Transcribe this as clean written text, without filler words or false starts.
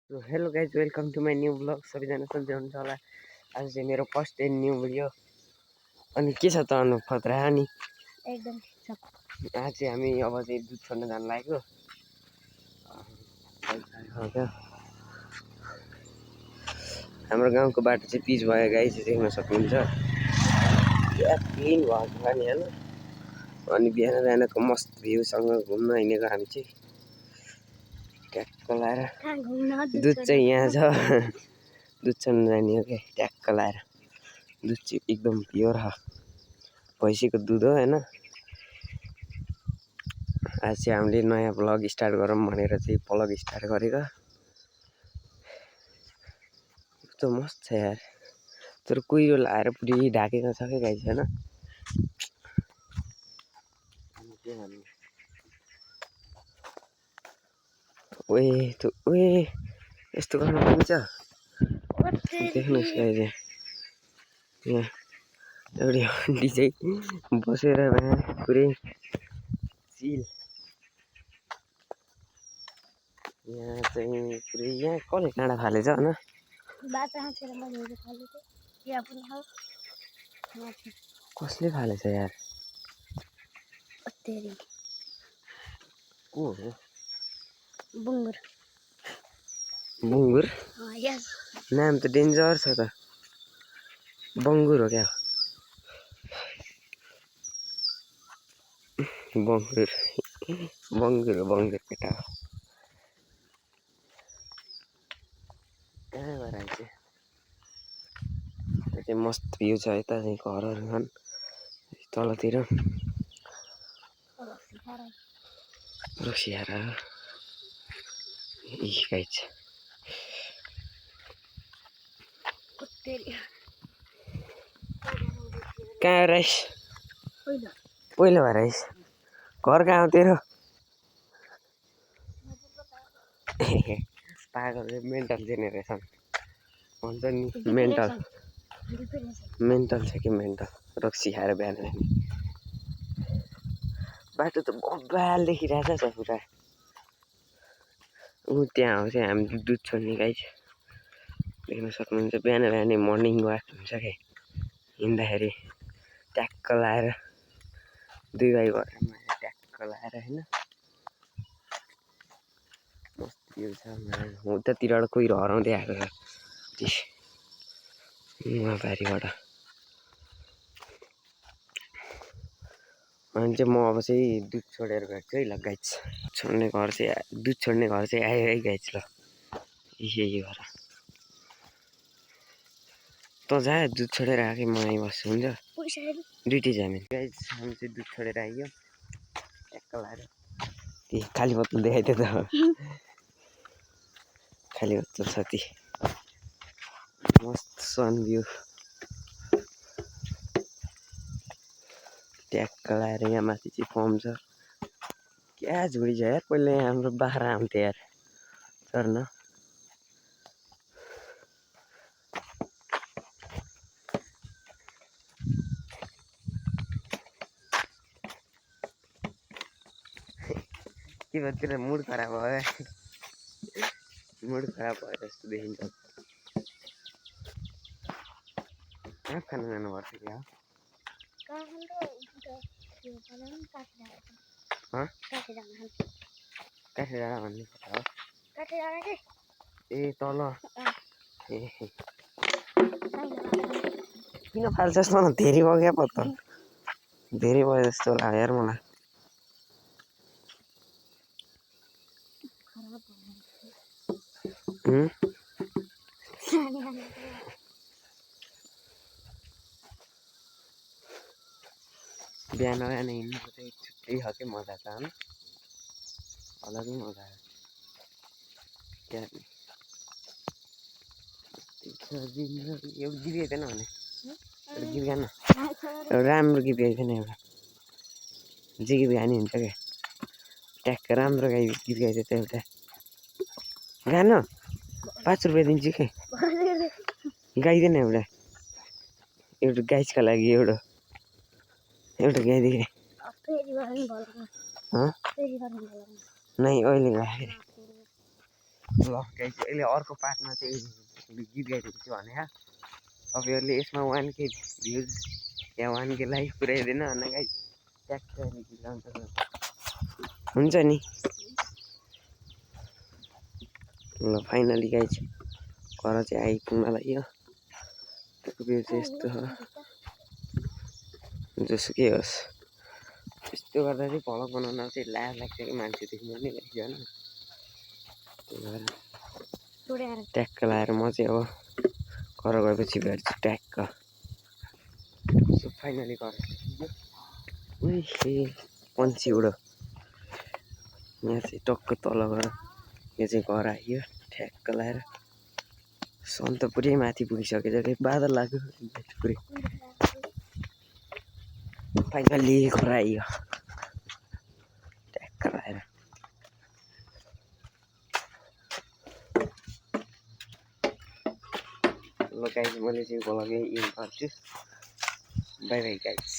So hello guys, welcome to my new vlog. सबैजना सन्चै हुनुहुन्छ होला। आज चाहिँ मेरो फर्स्ट डे न्यू भिडियो। अनि के छ त अनु खतरा अनि एकदम ठीक छ। आज चाहिँ हामी अब चाहिँ दुध छोड्न जान लागेको। हाम्रो गाउँको बाटो चाहिँ पिच भयो गाइस, देख्न सक्नुहुन्छ। क्या क्लिन भएको छ नि हैन। अनि बिहान बिहानको मस्त भ्यूसँग घुम्न हिँडेको हामी चाहिँ ट्याक्क लाएर। दुध चाहिँ यहाँ छ। दुध छन् जाने हो क्या ट्याक्क लाएर। दुध चाहिँ एकदम प्योर हो, भैँसीको दुध हो हैन। आज चाहिँ हामीले नयाँ ब्लग स्टार्ट गरौँ भनेर चाहिँ ब्लग स्टार्ट गरेको। कस्तो मस्त छ यार, तर कुहिरो लाएर पुरै ढाकेको छ क्या गाइस हैन। ओए त्यो ओए यस्तो गर्न पाइन्छ देख्नुहोस् गाइस। यहाँ एउटी आन्टी चाहिँ बसेर पुरै चिल। यहाँ चाहिँ पुरै यहाँ कसले काँडा फालेछ होइन। कसले फालेछ यार, को हो? बुङ्गुर। बुङ्गुर यस, नाम त डेन्जर छ त। बङ्गुर हो क्या? बङ्गुर बङ्गुर हो, बङ्गुर केटा हो। कहाँ गएर आइछ? त्यो चाहिँ मस्त भ्यू छ। यता चाहिँ घरहरू छन् तलतिर। रसियारा गाइस कहाँ रहेछ? पहिलो भएर आइस। घर कहाँ हो तेरो? पागल मेन्टल जेनेरेसन भन्छ नि। मेन्टल छ कि मेन्टल। रक्सी खाएर बिहान बिहान बाटो त बब्बाल देखिरहेछ छ पुरा। ऊ त्यहाँ हो चाहिँ हामी दुध छोड्ने गाइस, देख्न सक्नुहुन्छ। बिहान बिहानै मर्निङ वाक हुन्छ क्या हिँड्दाखेरि, ट्याक्क लाएर दुई भाइ भएर ट्याक्क लाएर होइन। मस्त भ्यू छ। उतातिरबाट कुहिरो हराउँदै आएको छ बारीबाट। अनि चाहिँ म अब चाहिँ दुध छोडेर भेट्छु है ल गाइस। दुध छोड्ने घर चाहिँ आयो है गाइस ल। यही घर त जा, दुध छोडेर आएकै म यहीँ बस्छु हुन्छ। ड्युटी जाने गाइस। हामी चाहिँ दुध छोडेर आइयो ट्याक्क लाएर। त्यही खाली बोतल देखाइदियो त। खाली बोतल छ ती। मस्त सन भ्यू ट्याक्क लाएर। यहाँ माथि चाहिँ फर्म छ। क्या झुडी छ यार। पहिला यहाँ हाम्रो बाख्रा आउँथ्यो यार चर्न। के भयो तेरो मुड खराब भयो? मुड खराब भयो जस्तो देखिन्छ। कहाँ खानु जानुपर्छ क्या? काठेडाँडा भन्ने कता हो? ए तल। ए किन फाल्छस् न? धेरै भयो क्या पत्ता, धेरै भयो जस्तो लाग्यो यार मलाई। बिहान बिहान हिँड्नुको चाहिँ छुट्टै खालको मजा छ होइन, अलगै मजा हो। क्या यो गीत गाइदिएन भने एउटा गीत गान, एउटा राम्रो गीत गाइदिएन एउटा जे गीत गानी हुन्छ क्या ट्याक्क राम्रो गीत गाइदियो त एउटा गान। 5 रुपियाँ दिन्छु के गाइदिएन एउटा गाइसको लागि एउटा गाइदिए नै अहिले गाए ल गाइस अहिले अर्को पार्टमा चाहिँ गीत गाइदिएको छु भने तपाईँहरूले यसमा 1K भ्युज या 1K लाइक पुऱ्याइदिएन भने गाइस ट्याक्क गीत गाउँछ हुन्छ नि ल फाइनली गाइस घर चाहिँ आइपुग्न लाग्यो त्यसको भ्यू चाहिँ यस्तो छ जसुकै होस् यस्तो गर्दा चाहिँ भ्लग बनाउन चाहिँ लाज लाग्छ कि मान्छे देख्नु पनि लाग्छ होइन त्यही भएर ट्याक्क लाएर म चाहिँ अब घर गएपछि भेट्छु ट्याक्क सो फाइनली घर उही पन्छी उडो यहाँ चाहिँ टक्क तल गएर यो चाहिँ घर आयो ठ्याक्क लाएर सन त पुरै माथि पुगिसकेछ रे बादल लाग्यो पुरै फाइनली घर आयो ट्याक्क लाएर ल गाइस मैले चाहिँ भ्लग यही एन्ड गर्छु बाई बाई गाइस